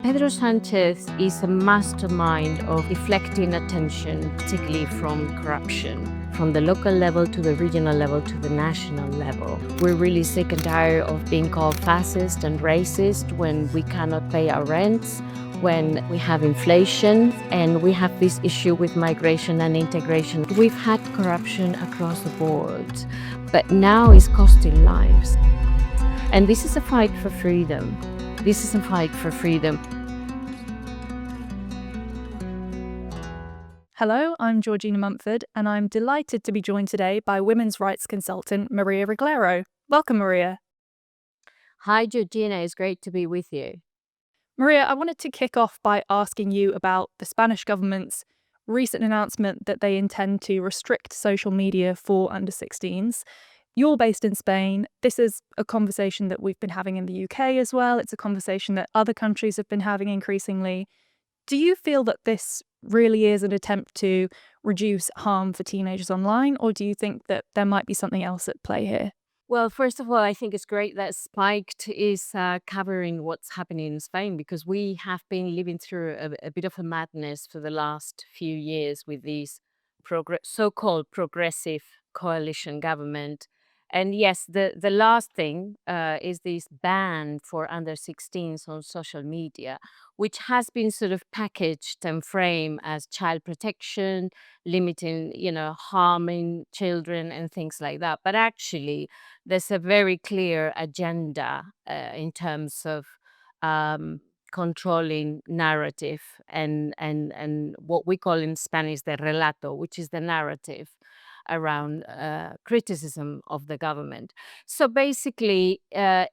Pedro Sánchez is a mastermind of deflecting attention, particularly from corruption, from the local level to the regional level to the national level. We're really sick and tired of being called fascist and racist when we cannot pay our rents, when we have inflation, and we have this issue with migration and integration. We've had corruption across the board, but now it's costing lives. And this is a fight for freedom. This is a fight for freedom. Hello, I'm Georgina Mumford, and I'm delighted to be joined today by women's rights consultant Maria Reglero. Welcome, Maria. Hi, Georgina. It's great to be with you. Maria, I wanted to kick off by asking you about the Spanish government's recent announcement that they intend to restrict social media for under 16s. You're based in Spain. This is a conversation that we've been having in the UK as well. It's a conversation that other countries have been having increasingly. Do you feel that this really is an attempt to reduce harm for teenagers online, or do you think that there might be something else at play here? Well, first of all, I think it's great that Spiked is covering what's happening in Spain, because we have been living through a bit of a madness for the last few years with these so-called progressive coalition government. And yes, the last thing is this ban for under 16s on social media, which has been sort of packaged and framed as child protection, limiting, harming children and things like that. But actually, there's a very clear agenda in terms of controlling narrative and what we call in Spanish the relato, which is the narrative around criticism of the government. So basically,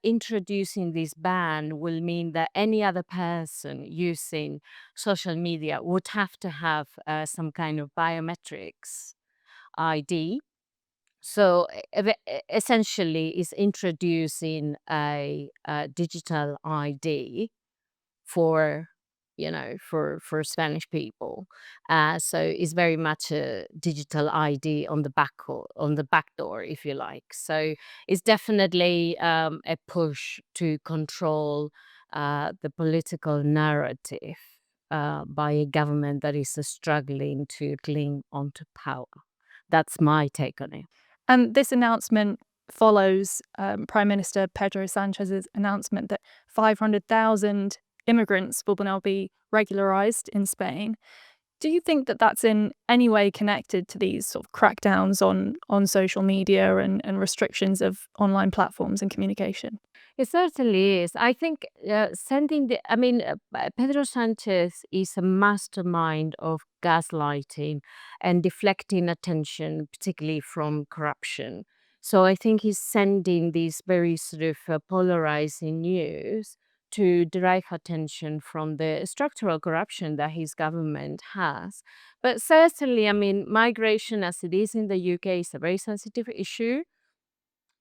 introducing this ban will mean that any other person using social media would have to have some kind of biometrics ID. So essentially, is introducing a digital ID for for Spanish people. So it's very much a digital ID on the back door, if you like. So it's definitely a push to control the political narrative by a government that is struggling to cling onto power. That's my take on it. And this announcement follows Prime Minister Pedro Sanchez's announcement that 500,000 immigrants will now be regularized in Spain. Do you think that that's in any way connected to these sort of crackdowns on social media and restrictions of online platforms and communication? It certainly is. I think Pedro Sanchez is a mastermind of gaslighting and deflecting attention, particularly from corruption. So I think he's sending these very sort of polarizing news to derive attention from the structural corruption that his government has. But certainly, migration as it is in the UK is a very sensitive issue.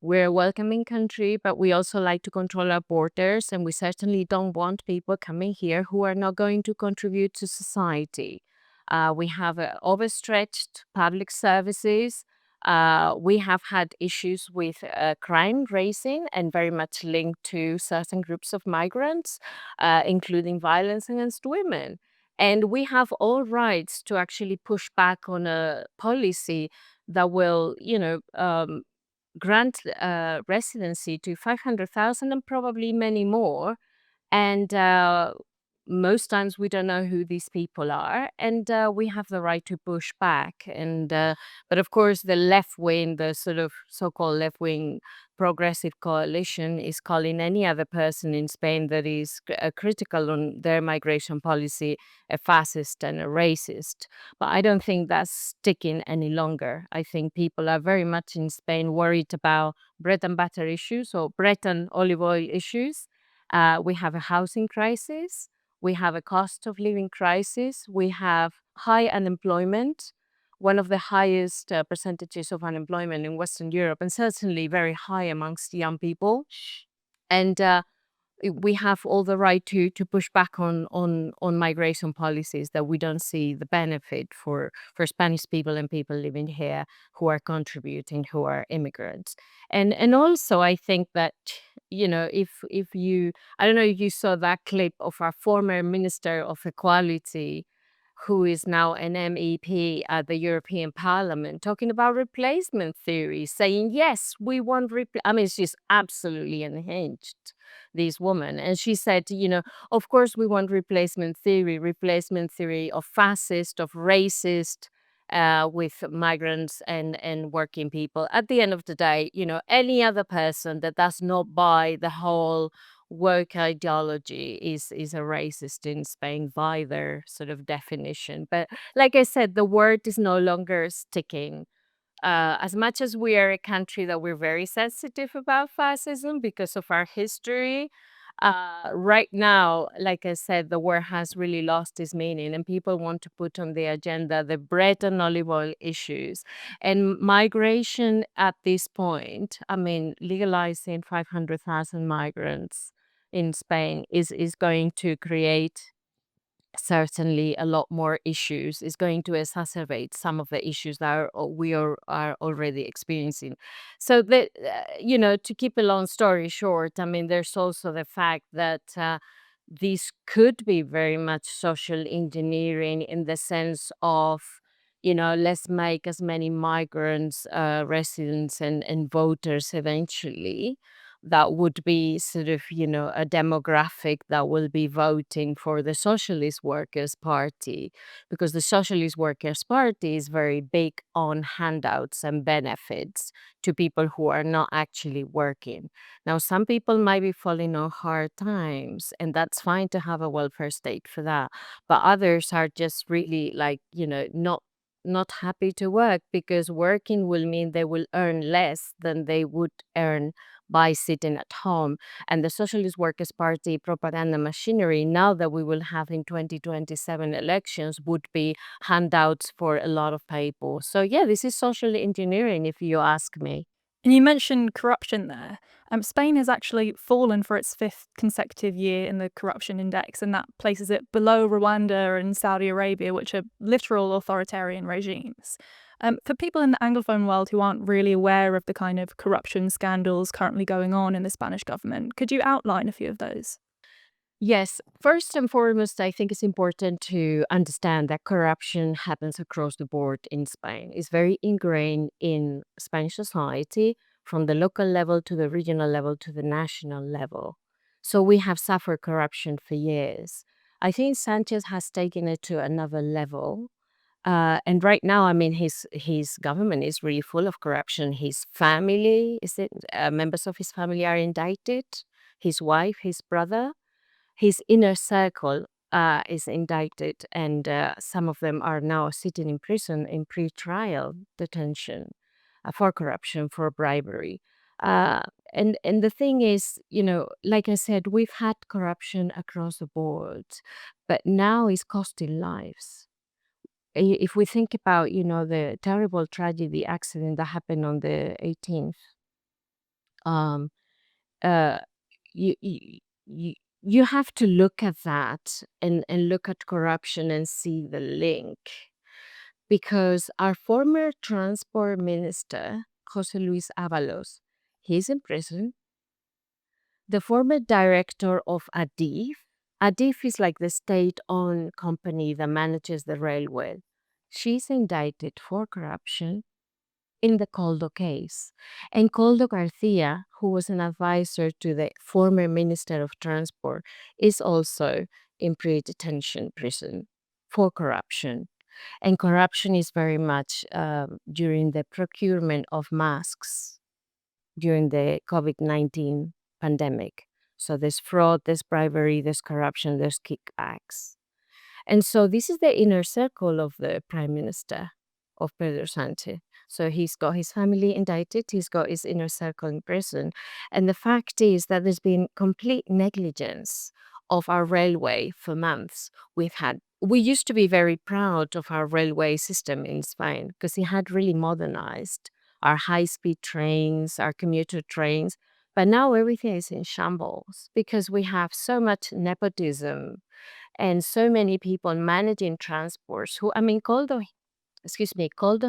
We're a welcoming country, but we also like to control our borders, and we certainly don't want people coming here who are not going to contribute to society. We have overstretched public services. We have had issues with crime raising and very much linked to certain groups of migrants, including violence against women. And we have all rights to actually push back on a policy that will, grant residency to 500,000 and probably many more. And most times we don't know who these people are, and we have the right to push back. And but of course, the left wing, the sort of so-called left wing progressive coalition, is calling any other person in Spain that is critical on their migration policy a fascist and a racist. But I don't think that's sticking any longer. I think people are very much in Spain worried about bread and butter issues, or bread and olive oil issues. We have a housing crisis. We have a cost of living crisis. We have high unemployment, one of the highest percentages of unemployment in Western Europe, and certainly very high amongst young people. And we have all the right to push back on migration policies that we don't see the benefit for Spanish people and people living here who are contributing, who are immigrants. And also I think that, if you, I don't know if you saw that clip of our former Minister of Equality, who is now an MEP at the European Parliament, talking about replacement theory, saying, yes, we want, I mean, she's absolutely unhinged, this woman. And she said, of course, we want replacement theory of fascist, of racist, with migrants and working people. At the end of the day, any other person that does not buy the whole woke ideology is a racist in Spain by their sort of definition. But like I said, the word is no longer sticking. As much as we are a country that we're very sensitive about fascism because of our history, right now, like I said, the word has really lost its meaning, and people want to put on the agenda the bread and olive oil issues. And migration at this point, I mean, legalizing 500,000 migrants in Spain is going to create certainly a lot more issues, is going to exacerbate some of the issues that we are already experiencing. So that, to keep a long story short, I mean, there's also the fact that this could be very much social engineering, in the sense of, let's make as many migrants residents and voters eventually. That would be sort of, a demographic that will be voting for the Socialist Workers' Party, because the Socialist Workers' Party is very big on handouts and benefits to people who are not actually working. Now, some people might be falling on hard times, and that's fine to have a welfare state for that. But others are just really, like, not happy to work, because working will mean they will earn less than they would earn by sitting at home. And the Socialist Workers' Party propaganda machinery, now that we will have in 2027 elections, would be handouts for a lot of people. So yeah, this is social engineering, if you ask me. And you mentioned corruption there. Spain has actually fallen for its fifth consecutive year in the corruption index, and that places it below Rwanda and Saudi Arabia, which are literal authoritarian regimes. For people in the Anglophone world who aren't really aware of the kind of corruption scandals currently going on in the Spanish government, could you outline a few of those? Yes, first and foremost, I think it's important to understand that corruption happens across the board in Spain. It's very ingrained in Spanish society, from the local level to the regional level to the national level. So we have suffered corruption for years. I think Sanchez has taken it to another level. And right now, I mean, his government is really full of corruption. His family, members of his family are indicted. His wife, his brother, his inner circle is indicted, and some of them are now sitting in prison in pre-trial detention for corruption, for bribery. Uh, and the thing is, like I said, we've had corruption across the board, but now it's costing lives. If we think about, the terrible tragedy accident that happened on the 18th, um, uh, you, you you you have to look at that, and look at corruption and see the link, because our former transport minister, Jose Luis Avalos, he's in prison. The former director of ADIF is like the state-owned company that manages the railway. She's indicted for corruption in the Coldo case. And Coldo Garcia, who was an advisor to the former Minister of Transport, is also in pre-detention prison for corruption. And corruption is very much during the procurement of masks during the COVID-19 pandemic. So there's fraud, there's bribery, there's corruption, there's kickbacks. And so this is the inner circle of the prime minister, of Pedro Sánchez. So he's got his family indicted, he's got his inner circle in prison. And the fact is that there's been complete negligence of our railway for months. We used to be very proud of our railway system in Spain, because it had really modernized our high-speed trains, our commuter trains. But now everything is in shambles because we have so much nepotism and so many people managing transports who, I mean, Caldo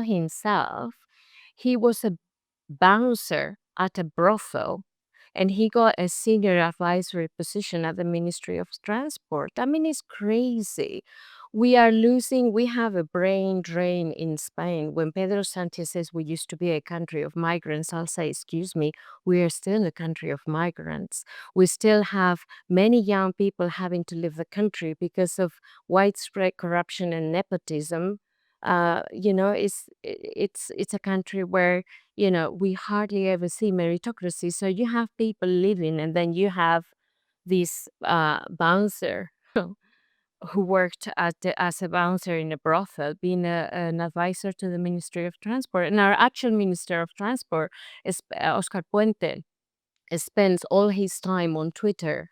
himself, he was a bouncer at a brothel and he got a senior advisory position at the Ministry of Transport. I mean, it's crazy. We have a brain drain in Spain. When Pedro Sánchez says we used to be a country of migrants, I'll say, excuse me, we are still a country of migrants. We still have many young people having to leave the country because of widespread corruption and nepotism. It's a country where we hardly ever see meritocracy. So you have people living, and then you have this bouncer who worked as a bouncer in a brothel, being an advisor to the Ministry of Transport. And our actual Minister of Transport is Oscar Puente spends all his time on Twitter,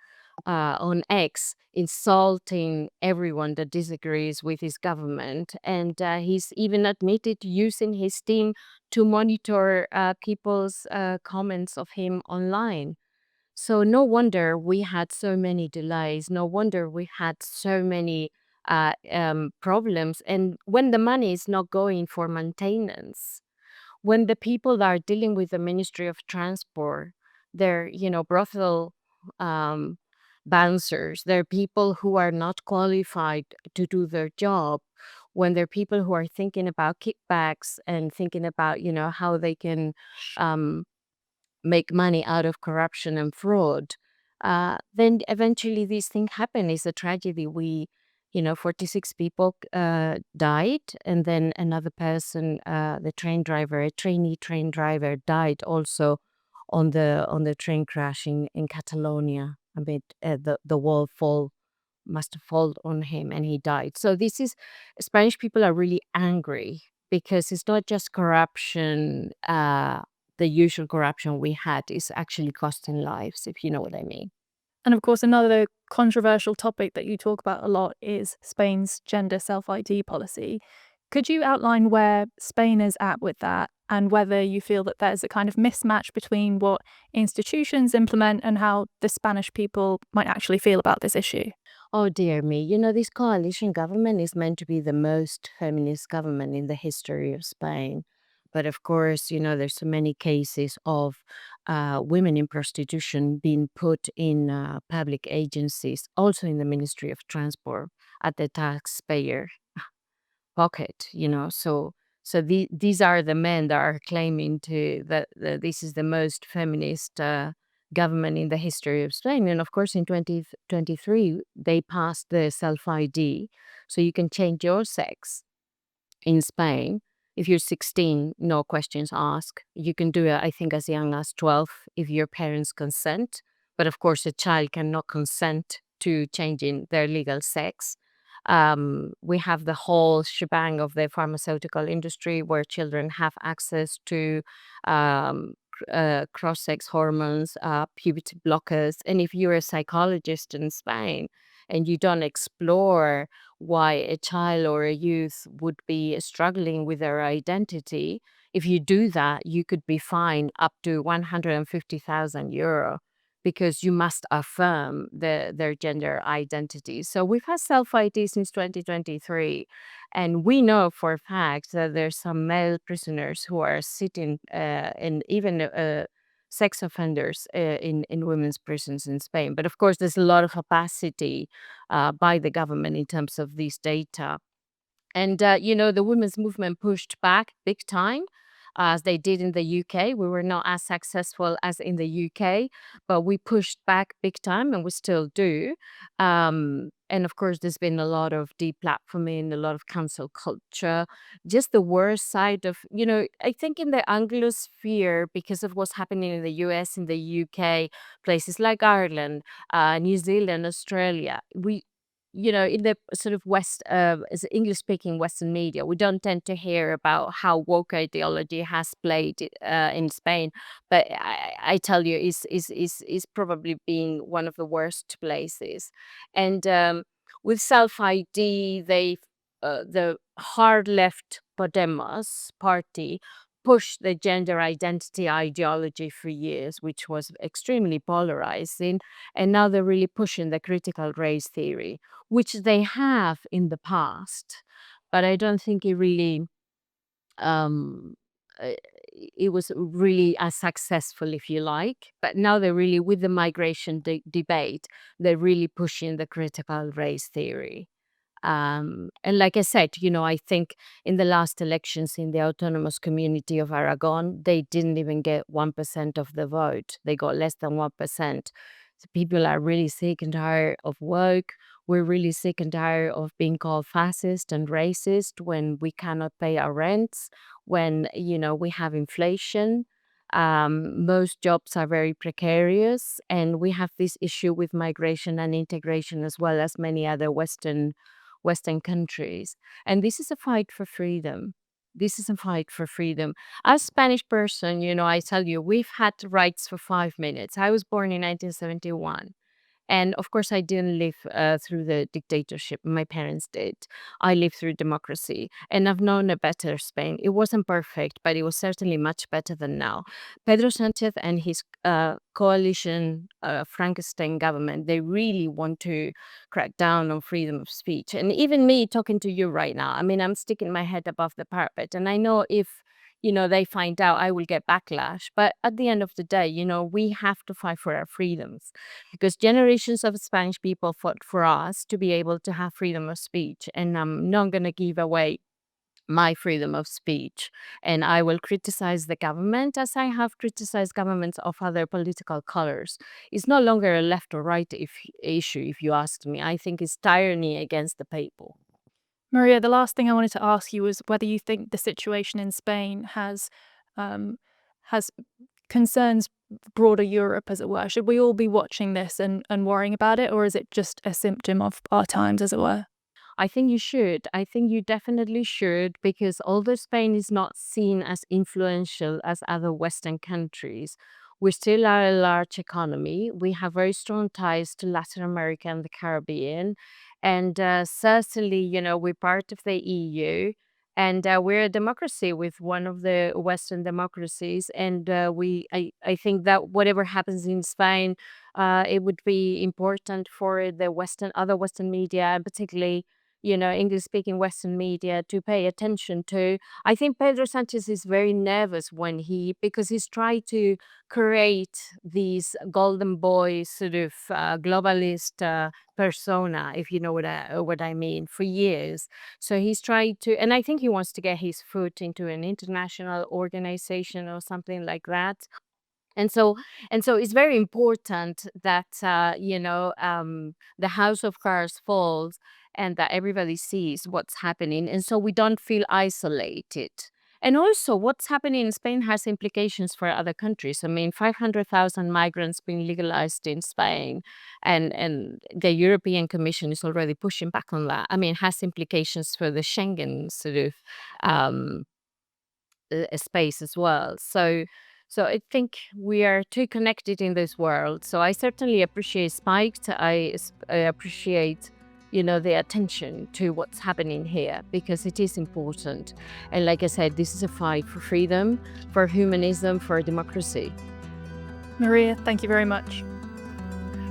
on X, insulting everyone that disagrees with his government. And he's even admitted to using his team to monitor people's comments of him online. So no wonder we had so many delays. No wonder we had so many problems. And when the money is not going for maintenance, when the people that are dealing with the Ministry of Transport, they're, brothel um, bouncers, they're people who are not qualified to do their job, when they're people who are thinking about kickbacks and thinking about, how they can um, make money out of corruption and fraud, then eventually these things happen. It's a tragedy. 46 people died, and then another person, the train driver, a trainee train driver, died also on the train crash in Catalonia. I mean, the wall must have fallen on him, and he died. So this is Spanish people are really angry because it's not just corruption. The usual corruption we had is actually costing lives, if you know what I mean. And of course, another controversial topic that you talk about a lot is Spain's gender self ID policy. Could you outline where Spain is at with that and whether you feel that there's a kind of mismatch between what institutions implement and how the Spanish people might actually feel about this issue? Oh dear me. This coalition government is meant to be the most feminist government in the history of Spain. But of course, there's so many cases of women in prostitution being put in public agencies, also in the Ministry of Transport, at the taxpayer pocket. So these are the men that are claiming that this is the most feminist government in the history of Spain. And of course, in 2023, they passed the self ID, so you can change your sex in Spain. If you're 16, no questions asked. You can do it, I think, as young as 12 if your parents consent. But of course, a child cannot consent to changing their legal sex. We have the whole shebang of the pharmaceutical industry where children have access to cross-sex hormones, puberty blockers. And if you're a psychologist in Spain and you don't explore why a child or a youth would be struggling with their identity, if you do that, you could be fined up to 150,000 euro because you must affirm their gender identity. So we've had self-ID since 2023, and we know for a fact that there's some male prisoners who are sitting and even sex offenders in women's prisons in Spain. But of course, there's a lot of opacity by the government in terms of these data. And, the women's movement pushed back big time, as they did in the UK. We were not as successful as in the UK, but we pushed back big time, and we still do. And of course, there's been a lot of deplatforming, a lot of cancel culture, just the worst side of, I think in the Anglosphere, because of what's happening in the US, in the UK, places like Ireland, New Zealand, Australia, in the sort of as English speaking Western media, we don't tend to hear about how woke ideology has played in Spain. But I tell you, is probably being one of the worst places. And with self ID, the hard left Podemos party pushed the gender identity ideology for years, which was extremely polarizing. And now they're really pushing the critical race theory, which they have in the past. But I don't think it really um, uh, it was really as successful, if you like. But now they're really, with the migration debate, they're really pushing the critical race theory. And like I said, I think in the last elections in the autonomous community of Aragon, they didn't even get 1% of the vote. They got less than 1%. So people are really sick and tired of woke. We're really sick and tired of being called fascist and racist when we cannot pay our rents, when, we have inflation. Most jobs are very precarious, and we have this issue with migration and integration as well as many other Western countries. And this is a fight for freedom. This is a fight for freedom. As a Spanish person, I tell you, we've had rights for 5 minutes. I was born in 1971. And of course, I didn't live through the dictatorship. My parents did. I lived through democracy, and I've known a better Spain. It wasn't perfect, but it was certainly much better than now. Pedro Sánchez and his coalition Frankenstein government, they really want to crack down on freedom of speech. And even me talking to you right now, I mean, I'm sticking my head above the parapet. And I know if they find out, I will get backlash. But at the end of the day, we have to fight for our freedoms, because generations of Spanish people fought for us to be able to have freedom of speech. And I'm not going to give away my freedom of speech. And I will criticize the government as I have criticized governments of other political colors. It's no longer a left or right issue, if you ask me. I think it's tyranny against the people. Maria, the last thing I wanted to ask you was whether you think the situation in Spain has concerns broader Europe, as it were. Should we all be watching this and worrying about it, or is it just a symptom of our times, as it were? I think you should. I think you definitely should, because although Spain is not seen as influential as other Western countries, we still are a large economy. We have very strong ties to Latin America and the Caribbean. And certainly, we're part of the EU. And we're a democracy with one of the Western democracies. And I think that whatever happens in Spain, it would be important for the other Western media, and particularly English speaking Western media, to pay attention to. I think Pedro Sanchez is very nervous because he's tried to create these golden boy sort of globalist persona, if you know what I mean, for years. So he's tried to, and I think he wants to get his foot into an international organization or something like that. And so it's very important that the house of cards falls, and that everybody sees what's happening, and so we don't feel isolated. And also, what's happening in Spain has implications for other countries. I mean, 500,000 migrants being legalized in Spain, and the European Commission is already pushing back on that. I mean, it has implications for the Schengen sort of um, space as well. So I think we are too connected in this world. So I certainly appreciate Spiked. I appreciate, the attention to what's happening here, because it is important. And like I said, this is a fight for freedom, for humanism, for democracy. Maria, thank you very much.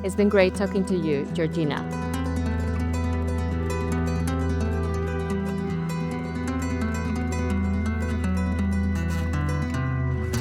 It's been great talking to you, Georgina.